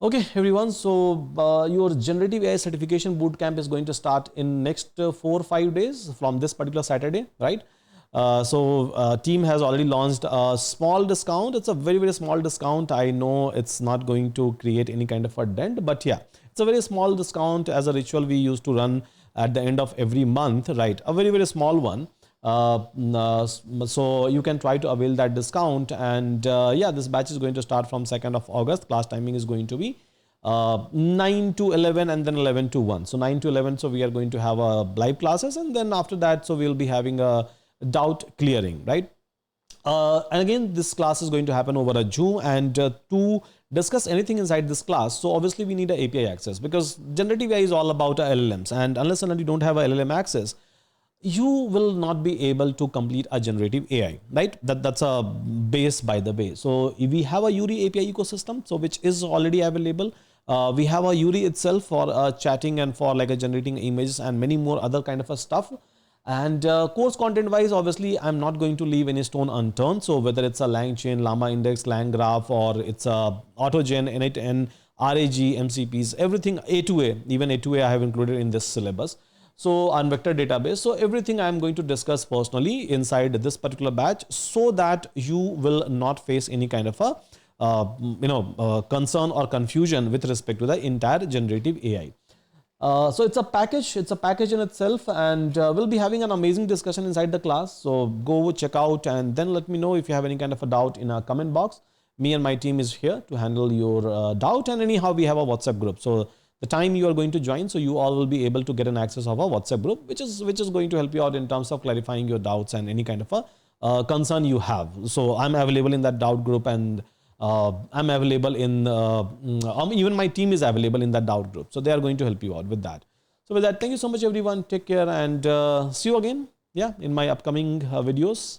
Okay, everyone. So your generative AI certification bootcamp is going to start in next 4 or 5 days from this particular Saturday, right? Team has already launched a small discount. It's a very small discount. I know it's not going to create any kind of a dent, but yeah, it's a very small discount as a ritual we used to run at the end of every month, right? A very small one. So you can try to avail that discount, and yeah, this batch is going to start from 2nd of August. Class timing is going to be 9 to 11 and then 11 to 1. So 9 to 11, so we are going to have a live classes, and then after that, so we'll be having a doubt clearing, right? And again, this class is going to happen over a Zoom, and to discuss anything inside this class, so obviously we need a API access, because generative AI is all about LLMs, and unless and until you don't have a LLM access, you will not be able to complete a generative AI, right? That's a base, by the way. So we have a Yuri API ecosystem, so which is already available. We have a Yuri itself for chatting and for like a generating images and many more other kind of a stuff. And course content wise, obviously, I'm not going to leave any stone unturned. So whether it's a LangChain, Llama Index, LangGraph, or it's a AutoGen, N8N, RAG, MCPs, everything A to A, even A to A I have included in this syllabus. So on vector database, so everything I am going to discuss personally inside this particular batch, so that you will not face any kind of a concern or confusion with respect to the entire generative AI. So it's a package. It's a package in itself, and we'll be having an amazing discussion inside the class. So go check out, and then let me know if you have any kind of a doubt in a comment box. Me and my team is here to handle your doubt, and anyhow we have a WhatsApp group. So the time you are going to join, so you all will be able to get an access of a WhatsApp group, which is going to help you out in terms of clarifying your doubts and any kind of a concern you have. So I'm available in that doubt group, and I'm available in even my team is available in that doubt group, so they are going to help you out with that. So with that, thank you so much everyone, take care, and see you again, yeah, in my upcoming videos.